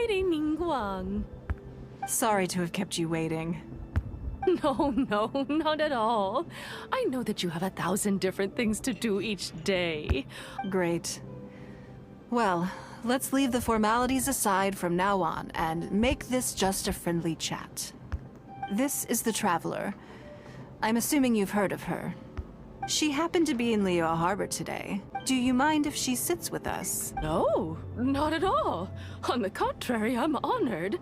Lady Ningguang. Sorry to have kept you waiting. No, not at all. I know that you have 1,000 different things to do each day. Great. Well, let's leave the formalities aside from now on and make this just a friendly chat. This is the Traveler. I'm assuming you've heard of her. She happened to be in Liyue Harbor today. Do you mind if she sits with us? No, not at all. On the contrary, I'm honored.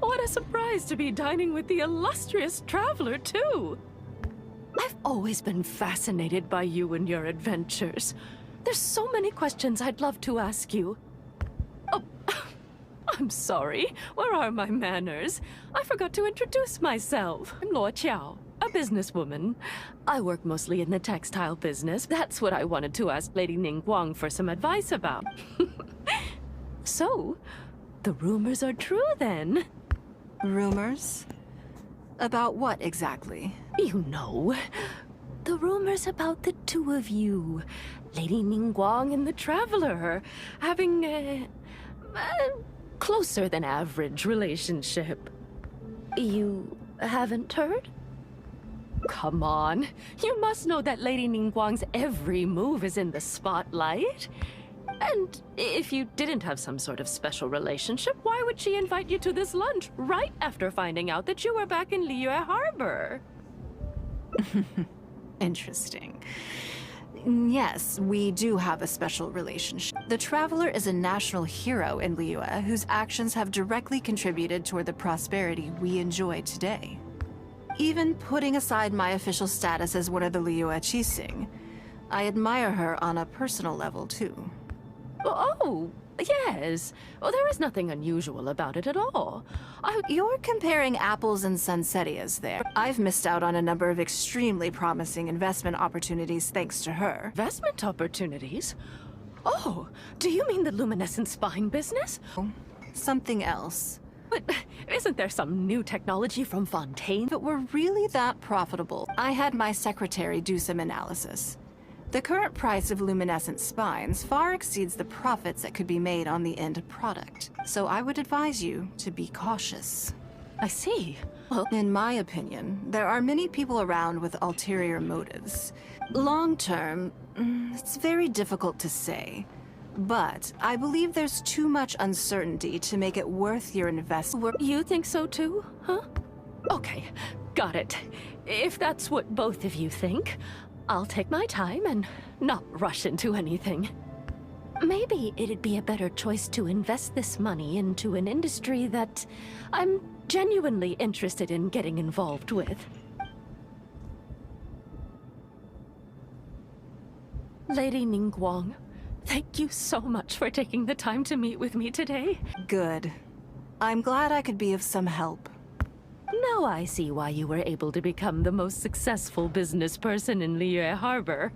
What a surprise to be dining with the illustrious Traveler, too. I've always been fascinated by you and your adventures. There's so many questions I'd love to ask you. Oh, I'm sorry. Where are my manners? I forgot to introduce myself. I'm Luo Qiao, a businesswoman. I work mostly in the textile business. That's what I wanted to ask Lady Ningguang for some advice about. So, the rumors are true then. Rumors? About what exactly? You know, the rumors about the two of you, Lady Ningguang and the Traveler, having a closer than average relationship. You haven't heard? Come on, you must know that Lady Ningguang's every move is in the spotlight. And if you didn't have some sort of special relationship, why would she invite you to this lunch right after finding out that you were back in Liyue Harbor? Interesting. Yes, we do have a special relationship. The Traveler is a national hero in Liyue whose actions have directly contributed toward the prosperity we enjoy today. Even putting aside my official status as one of the Liyue Qixing, I admire her on a personal level too. Oh, yes. Well, there is nothing unusual about it at all. You're comparing apples and sunsettias there. I've missed out on a number of extremely promising investment opportunities thanks to her. Investment opportunities? Oh, do you mean the luminescent spine business? Something else. But isn't there some new technology from Fontaine? If it were really that profitable, I had my secretary do some analysis. The current price of luminescent spines far exceeds the profits that could be made on the end product. So I would advise you to be cautious. I see. Well, in my opinion, there are many people around with ulterior motives. Long term, it's very difficult to say. But I believe there's too much uncertainty to make it worth your investment. You think so too, huh? Okay, got it. If that's what both of you think, I'll take my time and not rush into anything. Maybe it'd be a better choice to invest this money into an industry that I'm genuinely interested in getting involved with. Lady Ningguang, thank you so much for taking the time to meet with me today. Good. I'm glad I could be of some help. Now I see why you were able to become the most successful business person in Liyue Harbor.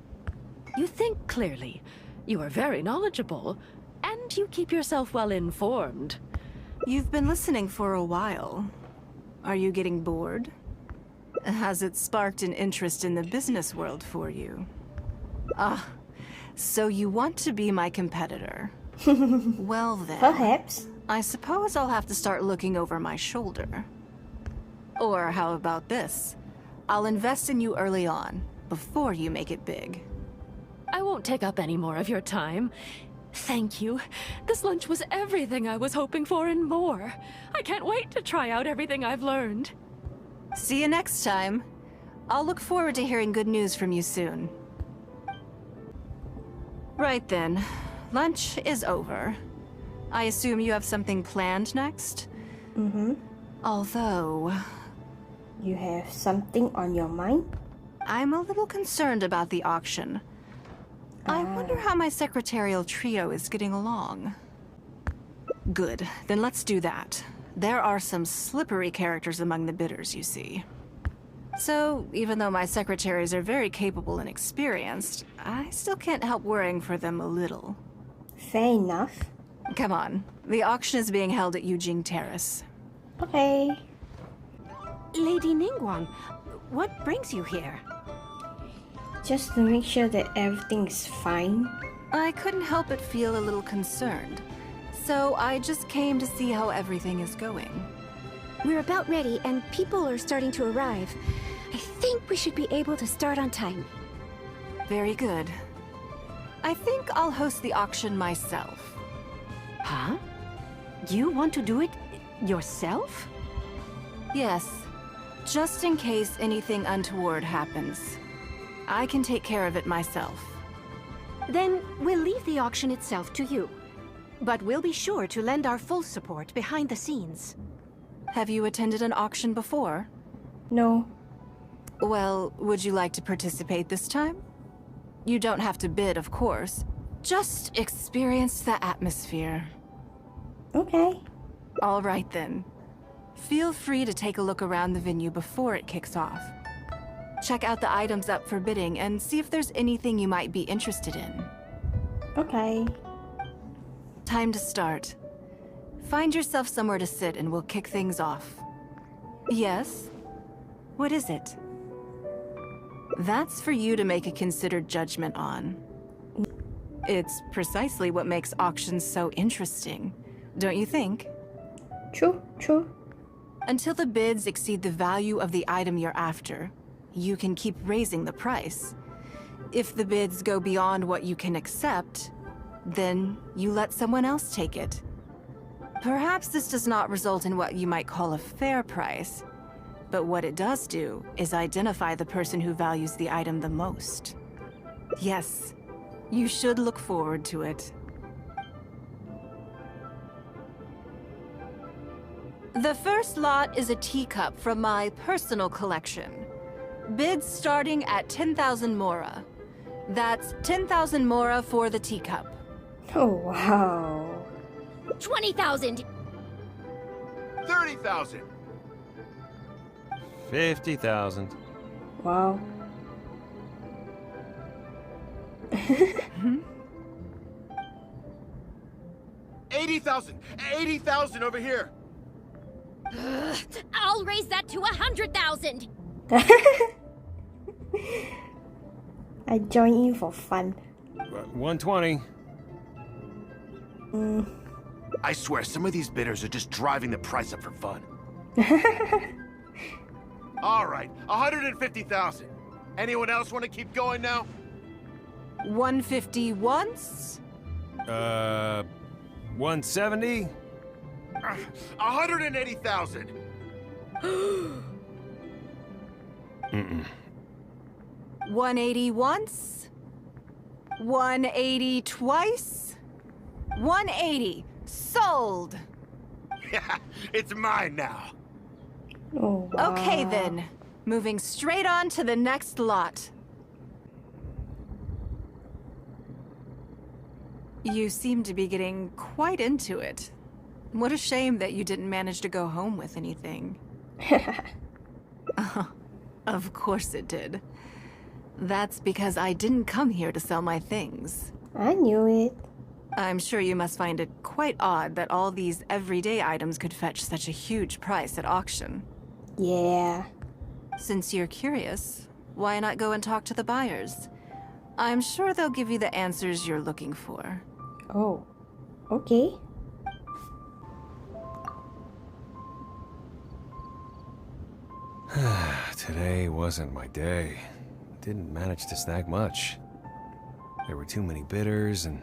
You think clearly, you are very knowledgeable, and you keep yourself well informed. You've been listening for a while. Are you getting bored? Has it sparked an interest in the business world for you? So you want to be my competitor? Well then, Perhaps. I suppose I'll have to start looking over my shoulder. Or how about this? I'll invest in you early on, before you make it big. I won't take up any more of your time. Thank you. This lunch was everything I was hoping for and more. I can't wait to try out everything I've learned. See you next time. I'll look forward to hearing good news from you soon. Right then. Lunch is over. I assume you have something planned next? Mm-hmm. Although... You have something on your mind? I'm a little concerned about the auction. I wonder how my secretarial trio is getting along. Good, then let's do that. There are some slippery characters among the bidders, you see. So, even though my secretaries are very capable and experienced, I still can't help worrying for them a little. Fair enough. Come on, the auction is being held at Yujing Terrace. Okay. Lady Ningguang, what brings you here? Just to make sure that everything is fine. I couldn't help but feel a little concerned. So I just came to see how everything is going. We're about ready, and people are starting to arrive. I think we should be able to start on time. Very good. I think I'll host the auction myself. Huh? You want to do it yourself? Yes, just in case anything untoward happens. I can take care of it myself. Then we'll leave the auction itself to you. But we'll be sure to lend our full support behind the scenes. Have you attended an auction before? No. Well, would you like to participate this time? You don't have to bid, of course. Just experience the atmosphere. Okay. All right then. Feel free to take a look around the venue before it kicks off. Check out the items up for bidding and see if there's anything you might be interested in. Okay. Time to start. Find yourself somewhere to sit and we'll kick things off. Yes? What is it? That's for you to make a considered judgment on. It's precisely what makes auctions so interesting, don't you think? True, true. Until the bids exceed the value of the item you're after, you can keep raising the price. If the bids go beyond what you can accept, then you let someone else take it. Perhaps this does not result in what you might call a fair price, but what it does do is identify the person who values the item the most. Yes, you should look forward to it. The first lot is a teacup from my personal collection. Bids starting at 10,000 mora. That's 10,000 mora for the teacup. Oh, wow. 20,000. 30,000. 50,000. Wow. 80,000. 80,000 over here. I'll raise that to 100,000. I join in for fun. 120. I swear, some of these bidders are just driving the price up for fun. All right, 150,000. Anyone else want to keep going now? 150 once? 170? 180,000. 180 once? 180 twice? 180. Sold! Yeah, it's mine now. Oh, wow. Okay then. Moving straight on to the next lot. You seem to be getting quite into it. What a shame that you didn't manage to go home with anything. Of course it did. That's because I didn't come here to sell my things. I knew it. I'm sure you must find it quite odd that all these everyday items could fetch such a huge price at auction. Yeah. Since you're curious, why not go and talk to the buyers? I'm sure they'll give you the answers you're looking for. Oh. Okay. Today wasn't my day. Didn't manage to snag much. There were too many bidders, and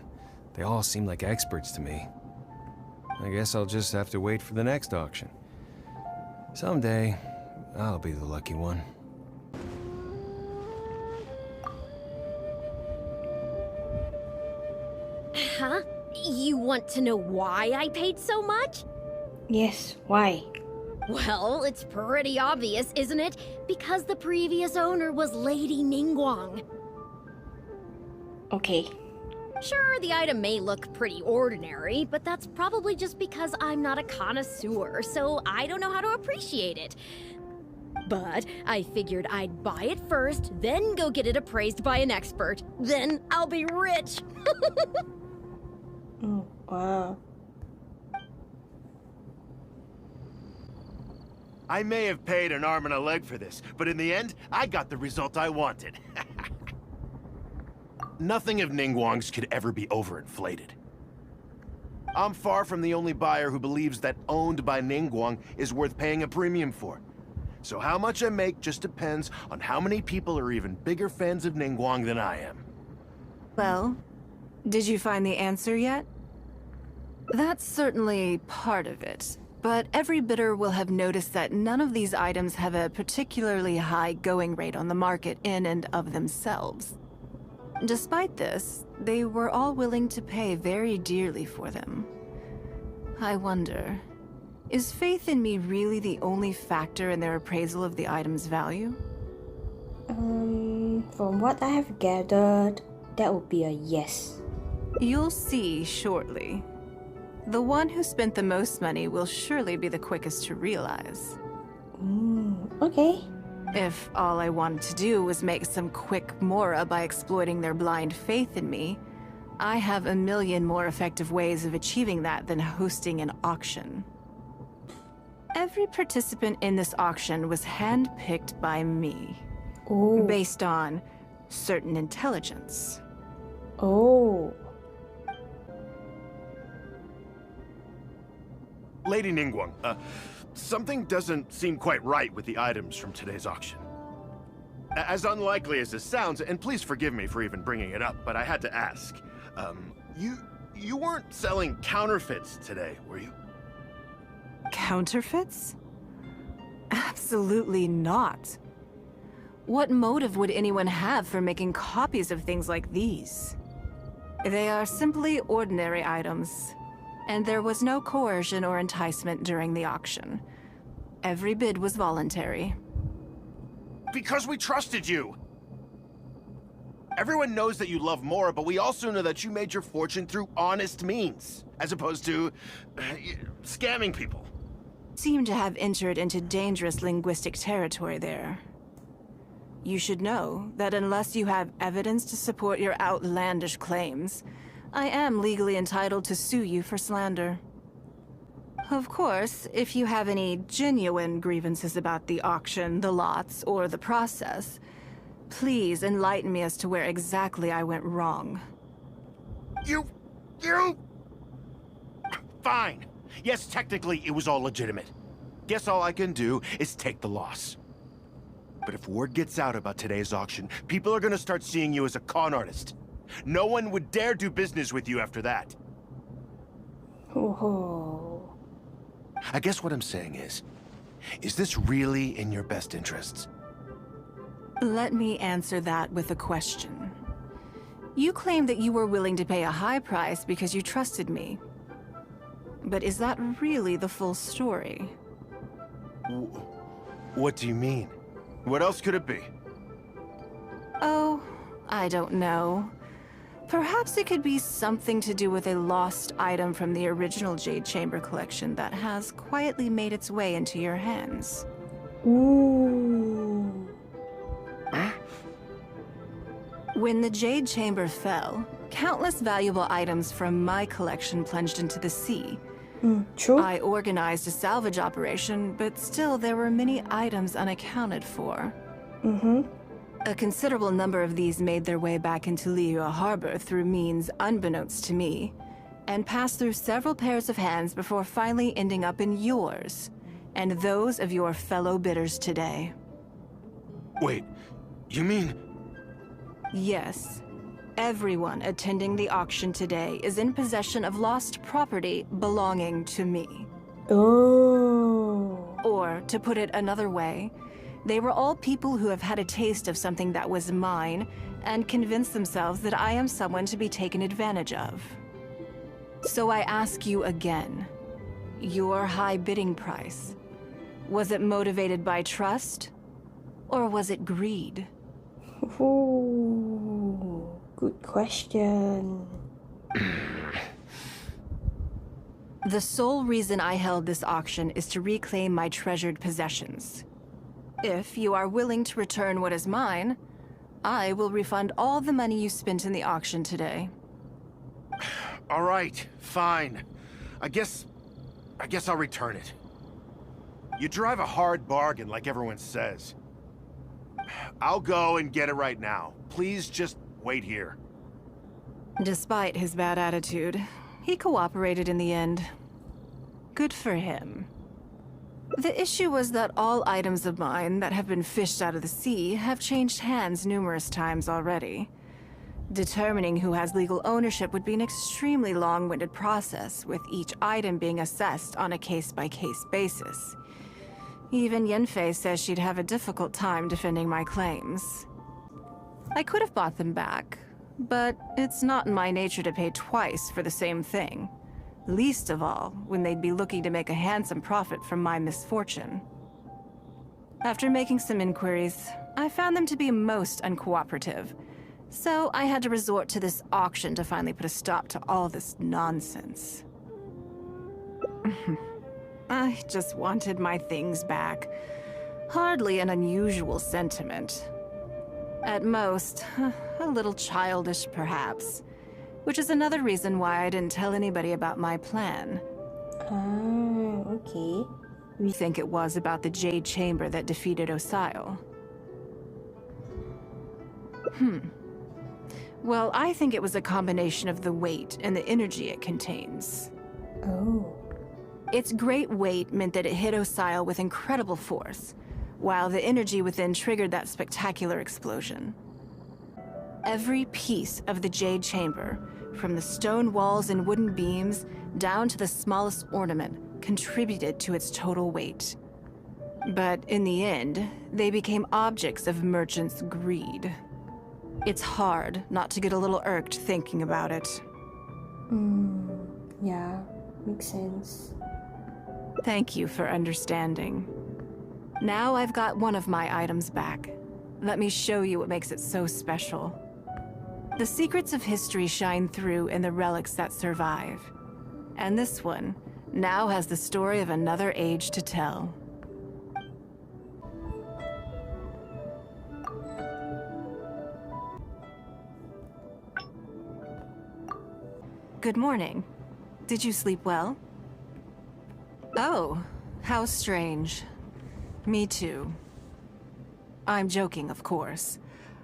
they all seemed like experts to me. I guess I'll just have to wait for the next auction. Someday, I'll be the lucky one. Huh? You want to know why I paid so much? Yes, why? Well, it's pretty obvious, isn't it? Because the previous owner was Lady Ningguang. Okay. Sure, the item may look pretty ordinary, but that's probably just because I'm not a connoisseur, so I don't know how to appreciate it. But I figured I'd buy it first, then go get it appraised by an expert. Then I'll be rich. Oh, wow. I may have paid an arm and a leg for this, but in the end, I got the result I wanted. Nothing of Ningguang's could ever be overinflated. I'm far from the only buyer who believes that owned by Ningguang is worth paying a premium for. So how much I make just depends on how many people are even bigger fans of Ningguang than I am. Well, did you find the answer yet? That's certainly part of it, but every bidder will have noticed that none of these items have a particularly high going rate on the market in and of themselves. Despite this, they were all willing to pay very dearly for them. I wonder, is faith in me really the only factor in their appraisal of the item's value? From what I have gathered, that would be a yes. You'll see shortly. The one who spent the most money will surely be the quickest to realize. Okay. If all I wanted to do was make some quick mora by exploiting their blind faith in me, I have a million more effective ways of achieving that than hosting an auction. Every participant in this auction was handpicked by me, Oh. based on certain intelligence. Oh. Lady Ningguang, something doesn't seem quite right with the items from today's auction. As unlikely as this sounds, and please forgive me for even bringing it up, but I had to ask. You weren't selling counterfeits today, were you? Counterfeits? Absolutely not. What motive would anyone have for making copies of things like these? They are simply ordinary items, and there was no coercion or enticement during the auction. Every bid was voluntary. Because we trusted you! Everyone knows that you love Mora, but we also know that you made your fortune through honest means, as opposed to scamming people. Seem to have entered into dangerous linguistic territory there. You should know that unless you have evidence to support your outlandish claims, I am legally entitled to sue you for slander. Of course, if you have any genuine grievances about the auction, the lots, or the process, please enlighten me as to where exactly I went wrong. You... Fine. Yes, technically, it was all legitimate. Guess all I can do is take the loss. But if word gets out about today's auction, people are gonna start seeing you as a con artist. No one would dare do business with you after that. Oh. I guess what I'm saying is this really in your best interests? Let me answer that with a question. You claim that you were willing to pay a high price because you trusted me. But is that really the full story? What do you mean? What else could it be? Oh, I don't know. Perhaps it could be something to do with a lost item from the original Jade Chamber collection that has quietly made its way into your hands. Ooh. When the Jade Chamber fell, countless valuable items from my collection plunged into the sea. True. I organized a salvage operation, but still there were many items unaccounted for. A considerable number of these made their way back into Liyue Harbor through means unbeknownst to me, and passed through several pairs of hands before finally ending up in yours, and those of your fellow bidders today. Wait, you mean... Yes. Everyone attending the auction today is in possession of lost property belonging to me. Oh. Or, to put it another way, they were all people who have had a taste of something that was mine and convinced themselves that I am someone to be taken advantage of. So I ask you again, your high bidding price, was it motivated by trust, or was it greed? Ooh. Good question. The sole reason I held this auction is to reclaim my treasured possessions. If you are willing to return what is mine, I will refund all the money you spent in the auction today. All right, fine. I guess I'll return it. You drive a hard bargain, like everyone says. I'll go and get it right now. Please just wait here. Despite his bad attitude, He cooperated in the end. Good for him. The issue was that all items of mine that have been fished out of the sea have changed hands numerous times already. Determining who has legal ownership would be an extremely long-winded process, with each item being assessed on a case-by-case basis. Even Yenfei says she'd have a difficult time defending my claims. I could have bought them back, but it's not in my nature to pay twice for the same thing. Least of all, when they'd be looking to make a handsome profit from my misfortune. After making some inquiries, I found them to be most uncooperative, so I had to resort to this auction to finally put a stop to all this nonsense. I just wanted my things back. Hardly an unusual sentiment. At most, a little childish perhaps. Which is another reason why I didn't tell anybody about my plan. Ah, okay. We think it was about the Jade Chamber that defeated Osile. Well, I think it was a combination of the weight and the energy it contains. Oh. Its great weight meant that it hit Osile with incredible force, while the energy within triggered that spectacular explosion. Every piece of the Jade Chamber, from the stone walls and wooden beams down to the smallest ornament, contributed to its total weight. But in the end, they became objects of merchants' greed. It's hard not to get a little irked thinking about it. Yeah, makes sense. Thank you for understanding. Now I've got one of my items back. Let me show you what makes it so special. The secrets of history shine through in the relics that survive. And this one now has the story of another age to tell. Good morning. Did you sleep well? Oh, how strange. Me too. I'm joking, of course.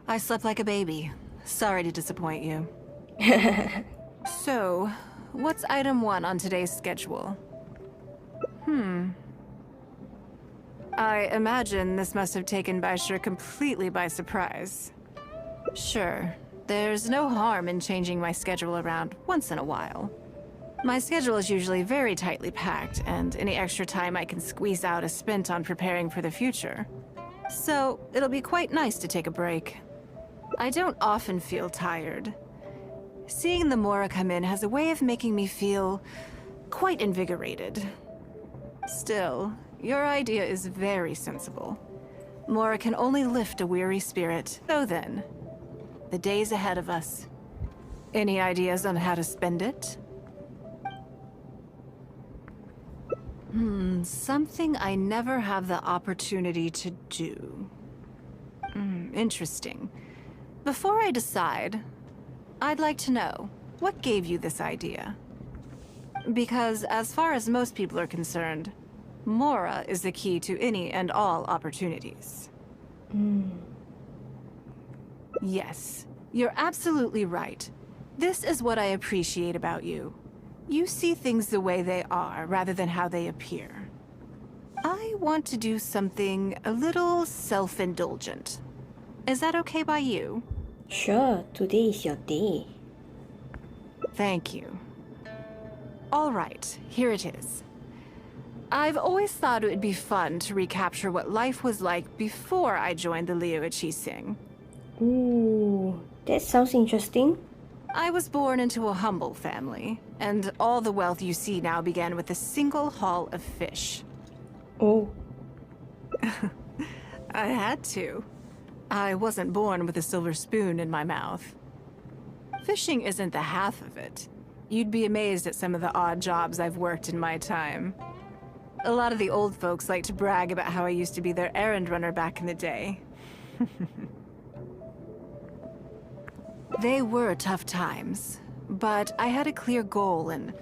I slept like a baby. Sorry to disappoint you. So, what's item 1 on today's schedule? I imagine this must have taken Baishir completely by surprise. Sure, there's no harm in changing my schedule around once in a while. My schedule is usually very tightly packed, and any extra time I can squeeze out is spent on preparing for the future. So, it'll be quite nice to take a break. I don't often feel tired. Seeing the Mora come in has a way of making me feel quite invigorated. Still, your idea is very sensible. Mora can only lift a weary spirit. So then, the days ahead of us. Any ideas on how to spend it? Something I never have the opportunity to do. Interesting. Before I decide, I'd like to know, what gave you this idea? Because as far as most people are concerned, Mora is the key to any and all opportunities. Yes, you're absolutely right. This is what I appreciate about you. You see things the way they are, rather than how they appear. I want to do something a little self-indulgent. Is that okay by you? Sure, today is your day. Thank you. All right, here it is. I've always thought it would be fun to recapture what life was like before I joined the Liyue. Ooh, that sounds interesting. I was born into a humble family, and all the wealth you see now began with a single haul of fish. Oh. I had to. I wasn't born with a silver spoon in my mouth. Fishing isn't the half of it. You'd be amazed at some of the odd jobs I've worked in my time. A lot of the old folks like to brag about how I used to be their errand runner back in the day. They were tough times, but I had a clear goal and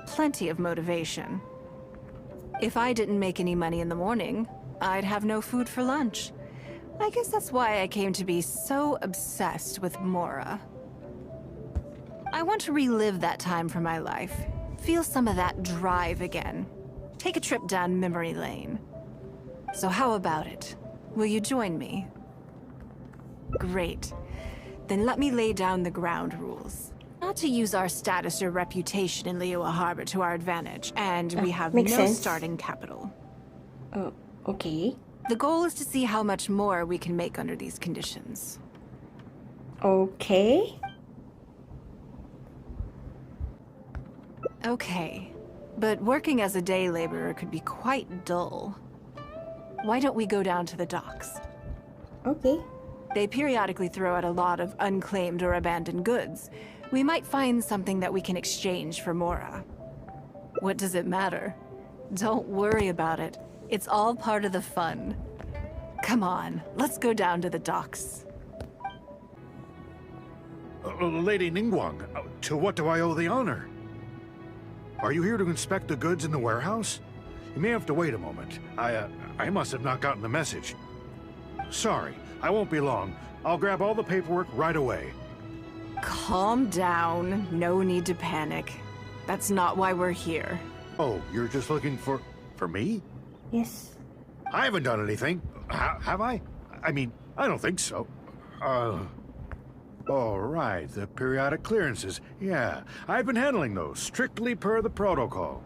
plenty of motivation. If I didn't make any money in the morning, I'd have no food for lunch. I guess that's why I came to be so obsessed with Mora. I want to relive that time for my life, feel some of that drive again. Take a trip down memory lane. So how about it? Will you join me? Great. Then let me lay down the ground rules. Not to use our status or reputation in Liyue Harbor to our advantage, and we have no makes sense. starting capital. Oh, okay. The goal is to see how much more we can make under these conditions. Okay. Okay, but working as a day laborer could be quite dull. Why don't we go down to the docks? Okay. They periodically throw out a lot of unclaimed or abandoned goods. We might find something that we can exchange for Mora. What does it matter? Don't worry about it. It's all part of the fun. Come on, let's go down to the docks. Lady Ningguang, to what do I owe the honor? Are you here to inspect the goods in the warehouse? You may have to wait a moment. I must have not gotten the message. Sorry, I won't be long. I'll grab all the paperwork right away. Calm down. No need to panic. That's not why we're here. Oh, you're just looking for me? Yes. I haven't done anything. Have I? I mean, I don't think so. All right, the periodic clearances. Yeah, I've been handling those, strictly per the protocol.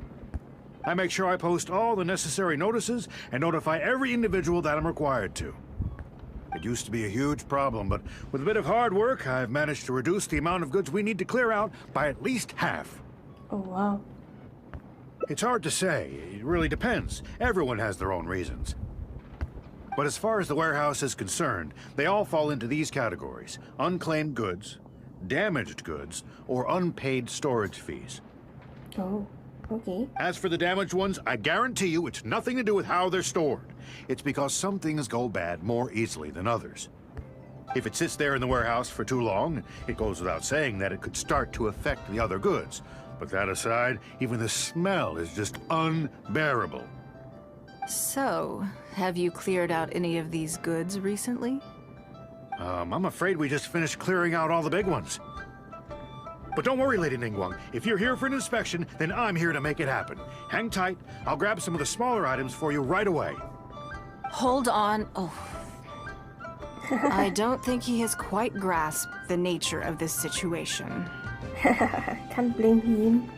I make sure I post all the necessary notices and notify every individual that I'm required to. It used to be a huge problem, but with a bit of hard work, I've managed to reduce the amount of goods we need to clear out by at least half. Oh, wow. It's hard to say. It really depends. Everyone has their own reasons. But as far as the warehouse is concerned, they all fall into these categories: unclaimed goods, damaged goods, or unpaid storage fees. Oh, okay. As for the damaged ones, I guarantee you it's nothing to do with how they're stored. It's because some things go bad more easily than others. If it sits there in the warehouse for too long, it goes without saying that it could start to affect the other goods. But that aside, even the smell is just unbearable. So, have you cleared out any of these goods recently? I'm afraid we just finished clearing out all the big ones. But don't worry, Lady Ningguang. If you're here for an inspection, then I'm here to make it happen. Hang tight. I'll grab some of the smaller items for you right away. Hold on. Oh. I don't think he has quite grasped the nature of this situation. Can't blame him.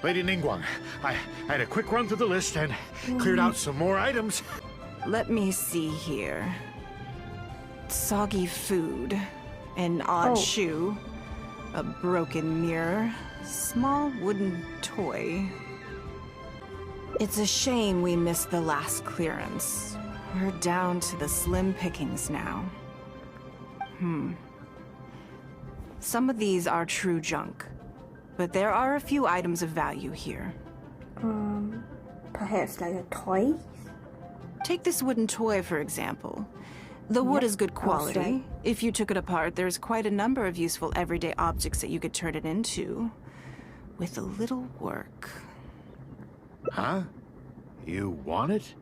Lady Ningguang, I had a quick run through the list and cleared out some more items. Let me see here. Soggy food, an odd shoe, a broken mirror, small wooden toy. It's a shame we missed the last clearance. We're down to the slim pickings now. Some of these are true junk, but there are a few items of value here. Perhaps like a toy? Take this wooden toy, for example. The wood is good quality. right. If you took it apart, there's quite a number of useful everyday objects that you could turn it into. With a little work. Huh? You want it?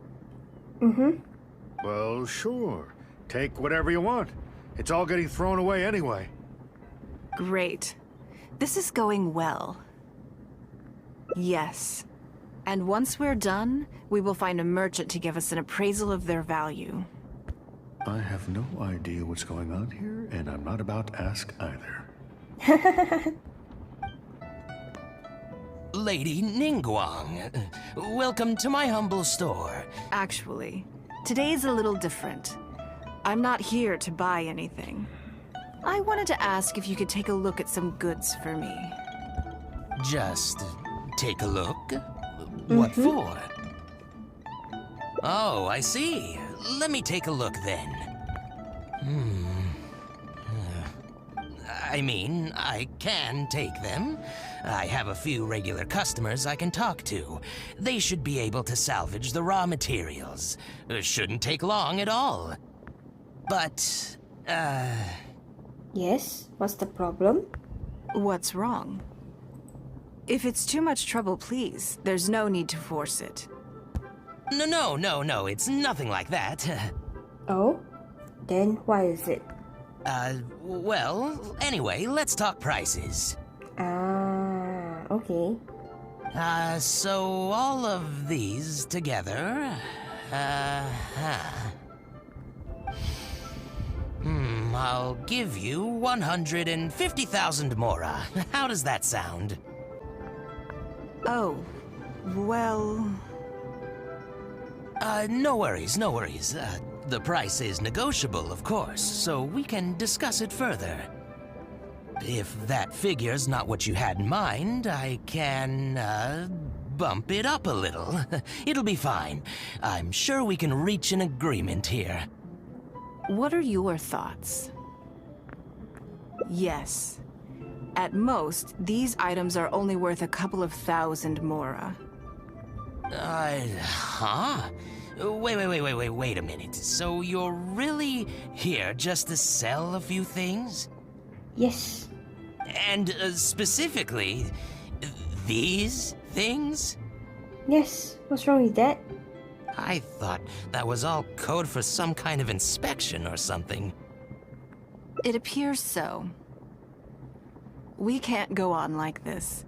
Well, sure. Take whatever you want. It's all getting thrown away anyway. Great. This is going well. Yes. And once we're done, we will find a merchant to give us an appraisal of their value. I have no idea what's going on here, and I'm not about to ask either. Lady Ningguang, welcome to my humble store. Actually, today's a little different. I'm not here to buy anything. I wanted to ask if you could take a look at some goods for me. Just take a look? What for? Oh, I see. Let me take a look then. I mean, I can take them. I have a few regular customers I can talk to. They should be able to salvage the raw materials. Shouldn't take long at all. But, Yes, what's the problem? What's wrong? If it's too much trouble, please. There's no need to force it. no, it's nothing like that. Oh? Then why is it? Well, anyway, let's talk prices. Ah, okay. So all of these together, I'll give you 150,000 mora. How does that sound? Oh, well... No worries, no worries. The price is negotiable, of course, so we can discuss it further. If that figure's not what you had in mind, I can, bump it up a little. It'll be fine. I'm sure we can reach an agreement here. What are your thoughts? Yes. At most, these items are only worth a couple of thousand mora. Huh? Wait a minute. So you're really here just to sell a few things? Yes. And specifically, these things? Yes. What's wrong with that? I thought that was all code for some kind of inspection or something. It appears so. We can't go on like this.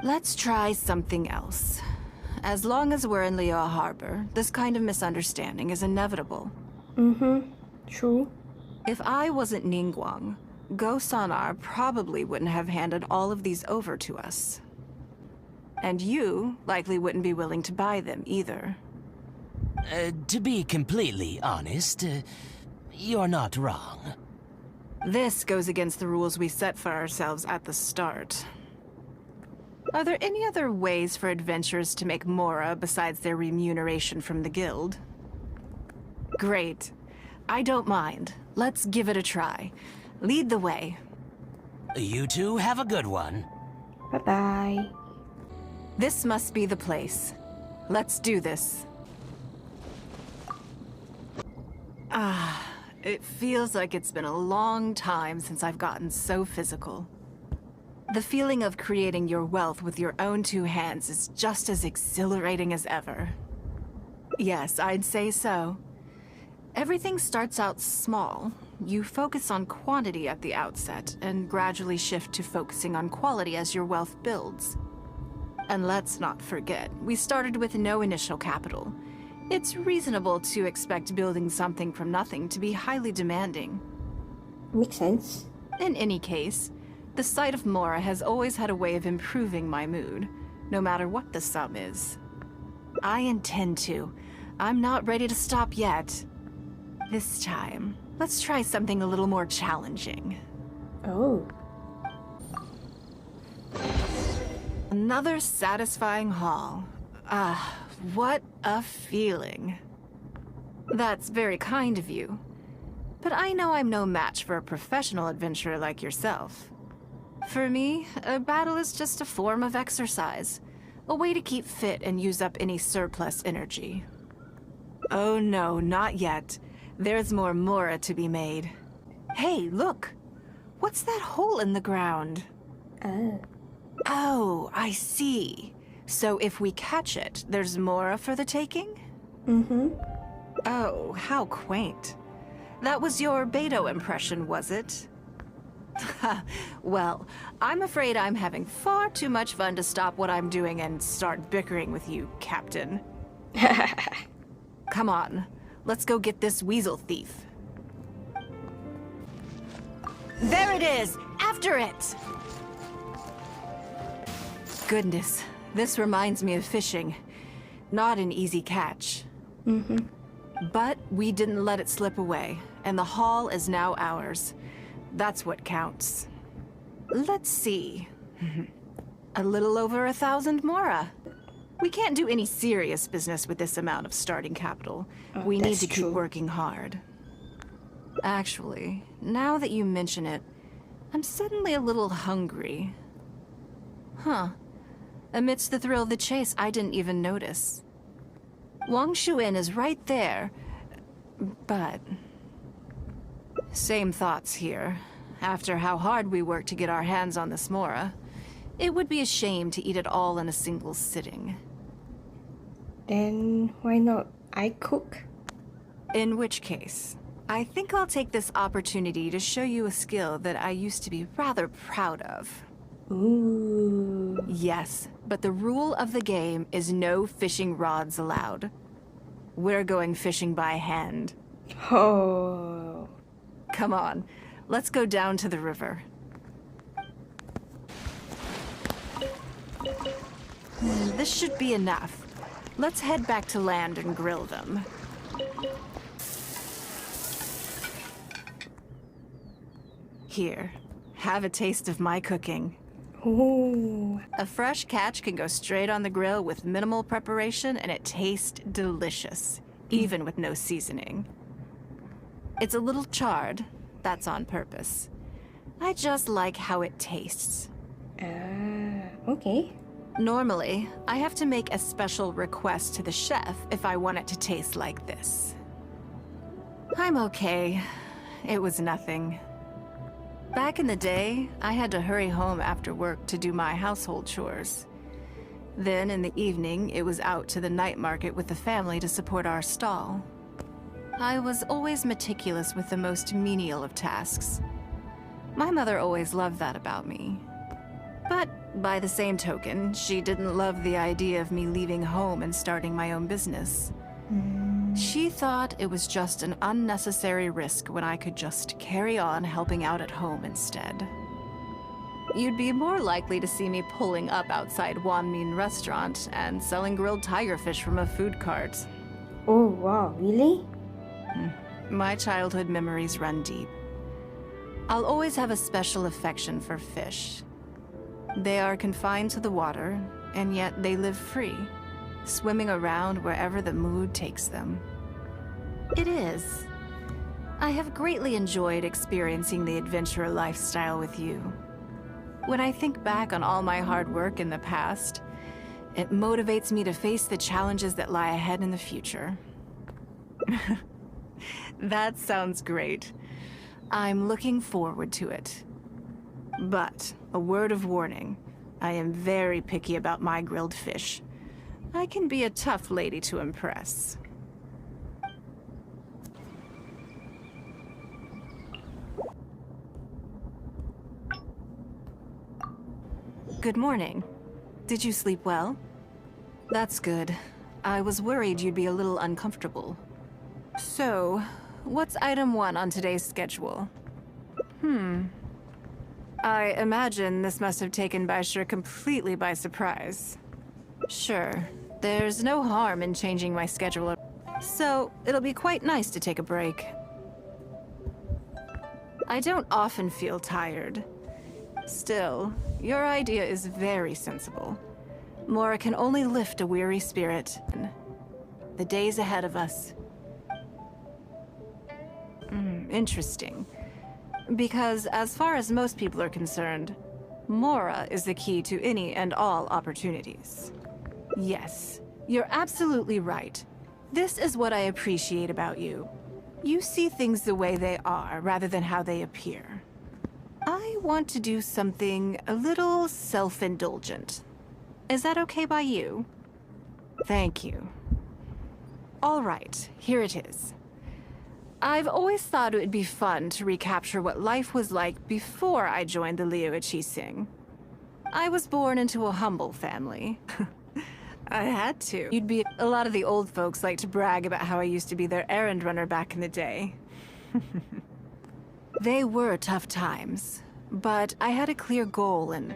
Let's try something else. As long as we're in Liyue Harbor, this kind of misunderstanding is inevitable. True. If I wasn't Ningguang, Go-Sonar probably wouldn't have handed all of these over to us. And you likely wouldn't be willing to buy them either. To be completely honest, you're not wrong. This goes against the rules we set for ourselves at the start. Are there any other ways for adventurers to make mora besides their remuneration from the guild? Great. I don't mind. Let's give it a try. Lead the way. You two have a good one. Bye-bye. This must be the place. Let's do this. It feels like it's been a long time since I've gotten so physical. The feeling of creating your wealth with your own two hands is just as exhilarating as ever. Yes, I'd say so. Everything starts out small. You focus on quantity at the outset, and gradually shift to focusing on quality as your wealth builds. And let's not forget, we started with no initial capital. It's reasonable to expect building something from nothing to be highly demanding. Makes sense. In any case, the sight of mora has always had a way of improving my mood, no matter what the sum is. I intend to. I'm not ready to stop yet. This time, let's try something a little more challenging. Oh. Another satisfying haul. What a feeling. That's very kind of you. But I know I'm no match for a professional adventurer like yourself. For me, a battle is just a form of exercise. A way to keep fit and use up any surplus energy. Oh no, not yet. There's more mora to be made. Hey, look! What's that hole in the ground? Oh, I see. So if we catch it, there's mora for the taking? Oh, how quaint. That was your Beto impression, was it? Well, I'm afraid I'm having far too much fun to stop what I'm doing and start bickering with you, Captain. Come on, let's go get this weasel thief. There it is! After it! Goodness, this reminds me of fishing. Not an easy catch. But we didn't let it slip away, and the haul is now ours. That's what counts. Let's see. A little over 1,000 mora. We can't do any serious business with this amount of starting capital. We need to keep working hard. Actually, now that you mention it, I'm suddenly a little hungry. Huh. Amidst the thrill of the chase, I didn't even notice. Wangshu Inn is right there, but... Same thoughts here. After how hard we worked to get our hands on this mora, it would be a shame to eat it all in a single sitting. Then why not I cook? In which case, I think I'll take this opportunity to show you a skill that I used to be rather proud of. Ooh. Yes, but the rule of the game is no fishing rods allowed. We're going fishing by hand. Oh. Come on, let's go down to the river. This should be enough. Let's head back to land and grill them. Here, have a taste of my cooking. Ooh. A fresh catch can go straight on the grill with minimal preparation and it tastes delicious, even with no seasoning. It's a little charred, that's on purpose. I just like how it tastes. Okay. Normally, I have to make a special request to the chef if I want it to taste like this. I'm okay. It was nothing. Back in the day, I had to hurry home after work to do my household chores. Then in the evening, it was out to the night market with the family to support our stall. I was always meticulous with the most menial of tasks. My mother always loved that about me. But by the same token, she didn't love the idea of me leaving home and starting my own business. She thought it was just an unnecessary risk when I could just carry on helping out at home instead. You'd be more likely to see me pulling up outside Wanmin restaurant and selling grilled tiger fish from a food cart. Oh, wow, really? My childhood memories run deep. I'll always have a special affection for fish. They are confined to the water, and yet they live free, swimming around wherever the mood takes them. It is. I have greatly enjoyed experiencing the adventurer lifestyle with you. When I think back on all my hard work in the past, it motivates me to face the challenges that lie ahead in the future. That sounds great. I'm looking forward to it. But, a word of warning, I am very picky about my grilled fish. I can be a tough lady to impress. Good morning. Did you sleep well? That's good. I was worried you'd be a little uncomfortable. So, what's item 1 on today's schedule? I imagine this must have taken Baisher completely by surprise. Sure, there's no harm in changing my schedule, so it'll be quite nice to take a break. I don't often feel tired. Still, your idea is very sensible. Mora can only lift a weary spirit. The days ahead of us. Interesting. Because as far as most people are concerned, Mora is the key to any and all opportunities. Yes, you're absolutely right. This is what I appreciate about you. You see things the way they are, rather than how they appear. I want to do something a little self-indulgent. Is that okay by you? Thank you. All right, here it is. I've always thought it would be fun to recapture what life was like before I joined the Liyue. I was born into a humble family. I had to. A lot of the old folks like to brag about how I used to be their errand runner back in the day. They were tough times, but I had a clear goal and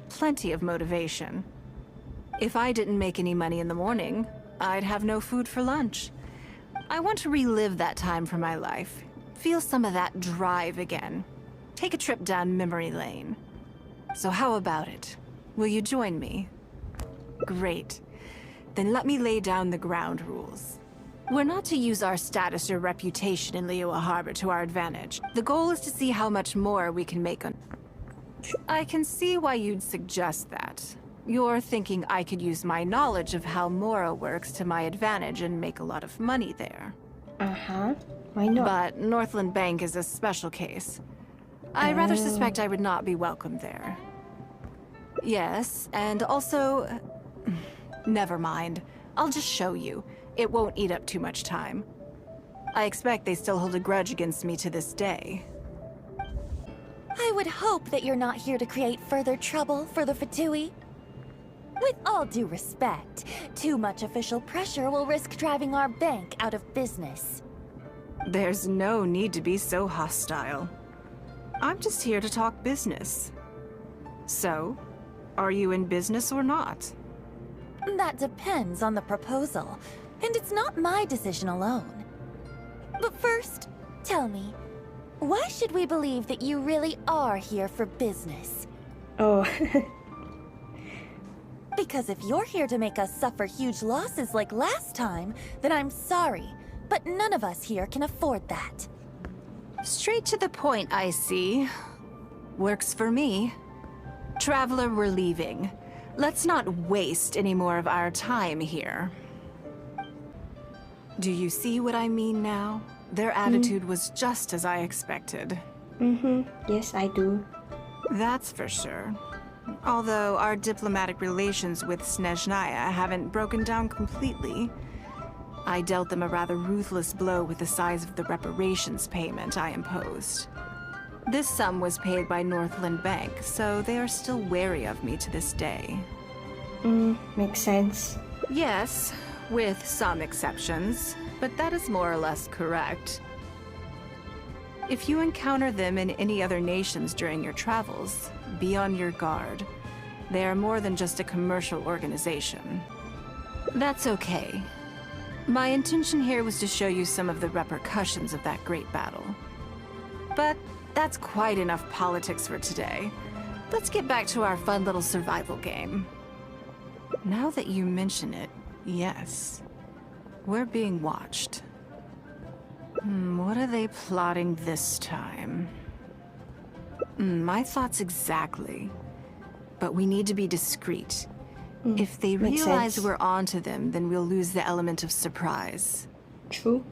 plenty of motivation. If I didn't make any money in the morning, I'd have no food for lunch. I want to relive that time for my life. Feel some of that drive again. Take a trip down memory lane. So how about it? Will you join me? Great. Then let me lay down the ground rules. We're not to use our status or reputation in Liyue Harbor to our advantage. The goal is to see how much more we can make on... I can see why you'd suggest that. You're thinking I could use my knowledge of how Mora works to my advantage and make a lot of money there. Why not? But Northland Bank is a special case. I rather suspect I would not be welcome there. Yes, and also... Never mind. I'll just show you. It won't eat up too much time. I expect they still hold a grudge against me to this day. I would hope that you're not here to create further trouble for the Fatui. With all due respect, too much official pressure will risk driving our bank out of business. There's no need to be so hostile. I'm just here to talk business. So, are you in business or not? That depends on the proposal, and it's not my decision alone. But first, tell me, why should we believe that you really are here for business? Oh. Because if you're here to make us suffer huge losses like last time, then I'm sorry, but none of us here can afford that. Straight to the point, I see. Works for me. Traveler, we're leaving. Let's not waste any more of our time here. Do you see what I mean now? Their attitude was just as I expected. Yes, I do. That's for sure. Although our diplomatic relations with Snezhnaya haven't broken down completely. I dealt them a rather ruthless blow with the size of the reparations payment I imposed. This sum was paid by Northland Bank, so they are still wary of me to this day. Makes sense. Yes, with some exceptions, but that is more or less correct. If you encounter them in any other nations during your travels, be on your guard. They are more than just a commercial organization. That's okay. My intention here was to show you some of the repercussions of that great battle. But that's quite enough politics for today. Let's get back to our fun little survival game. Now that you mention it, yes. We're being watched. What are they plotting this time? My thoughts exactly. But we need to be discreet. If they makes realize sense. we're onto them, then we'll lose the element of surprise. True.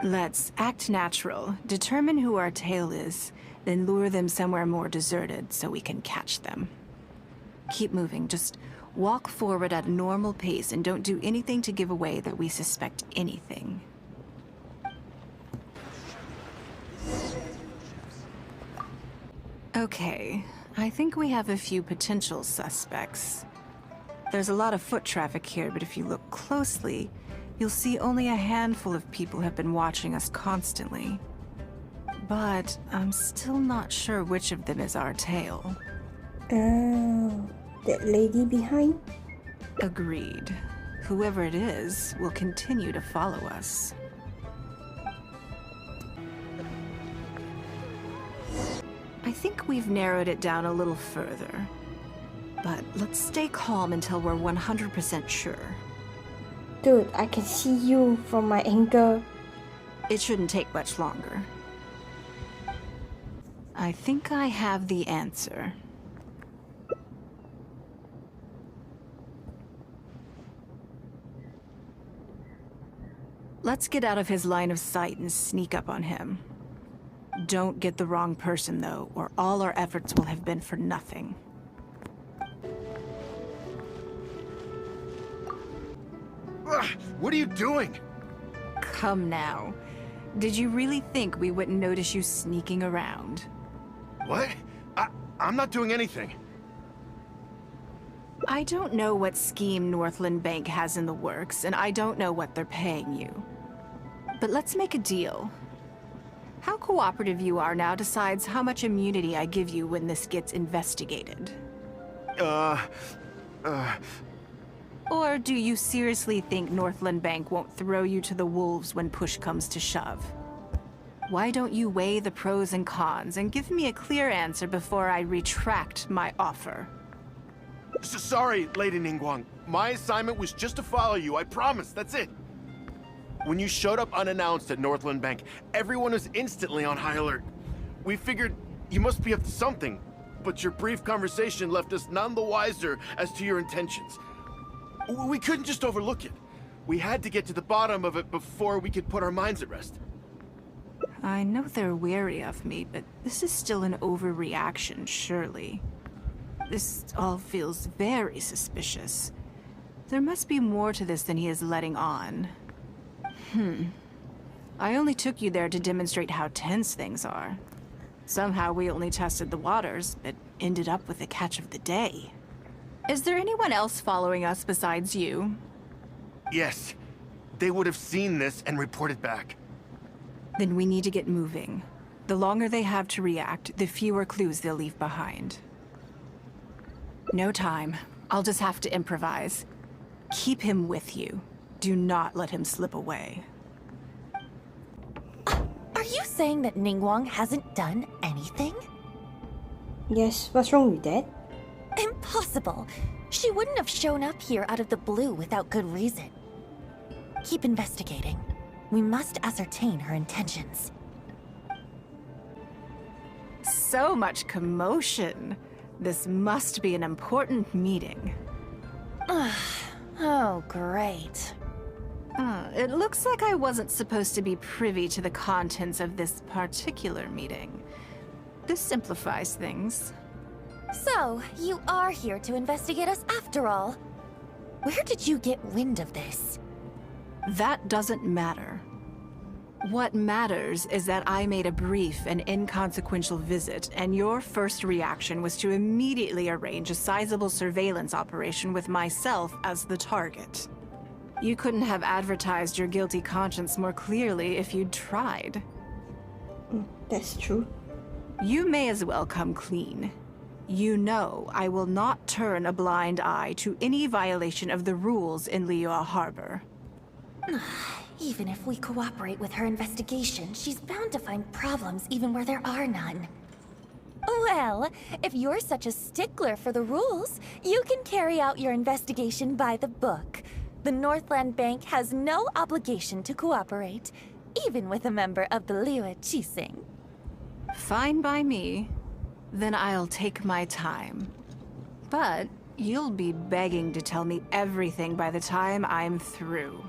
Let's act natural, determine who our tail is, then lure them somewhere more deserted so we can catch them. Keep moving, just walk forward at a normal pace and don't do anything to give away that we suspect anything. Okay, I think we have a few potential suspects. There's a lot of foot traffic here, but if you look closely, you'll see only a handful of people have been watching us constantly. But I'm still not sure which of them is our tail. Oh, that lady behind? Agreed. Whoever it is will continue to follow us. I think we've narrowed it down a little further. But let's stay calm until we're 100% sure. Dude, I can see you from my angle. It shouldn't take much longer. I think I have the answer. Let's get out of his line of sight and sneak up on him. Don't get the wrong person, though, or all our efforts will have been for nothing. Ugh, what are you doing? Come now. Did you really think we wouldn't notice you sneaking around? What? I'm not doing anything. I don't know what scheme Northland Bank has in the works, and I don't know what they're paying you. But let's make a deal. How cooperative you are now decides how much immunity I give you when this gets investigated. Or do you seriously think Northland Bank won't throw you to the wolves when push comes to shove? Why don't you weigh the pros and cons and give me a clear answer before I retract my offer? Sorry, Lady Ningguang. My assignment was just to follow you, I promise, that's it. When you showed up unannounced at Northland Bank, everyone was instantly on high alert. We figured you must be up to something, but your brief conversation left us none the wiser as to your intentions. We couldn't just overlook it. We had to get to the bottom of it before we could put our minds at rest. I know they're wary of me, but this is still an overreaction, surely. This all feels very suspicious. There must be more to this than he is letting on. I only took you there to demonstrate how tense things are. Somehow we only tested the waters, but ended up with the catch of the day. Is there anyone else following us besides you? Yes. They would have seen this and reported back. Then we need to get moving. The longer they have to react, the fewer clues they'll leave behind. No time. I'll just have to improvise. Keep him with you. Do not let him slip away. Are you saying that Ningguang hasn't done anything? Yes, what's wrong with that? Impossible. She wouldn't have shown up here out of the blue without good reason. Keep investigating. We must ascertain her intentions. So much commotion. This must be an important meeting. Oh, great. It looks like I wasn't supposed to be privy to the contents of this particular meeting. This simplifies things. So, you are here to investigate us after all. Where did you get wind of this? That doesn't matter. What matters is that I made a brief and inconsequential visit, and your first reaction was to immediately arrange a sizable surveillance operation with myself as the target. You couldn't have advertised your guilty conscience more clearly if you'd tried. That's true. You may as well come clean. You know I will not turn a blind eye to any violation of the rules in Liyue Harbor. Even if we cooperate with her investigation, she's bound to find problems even where there are none. Well, if you're such a stickler for the rules, you can carry out your investigation by the book. The Northland Bank has no obligation to cooperate, even with a member of the Liyue Qixing. Fine by me. Then I'll take my time. But you'll be begging to tell me everything by the time I'm through.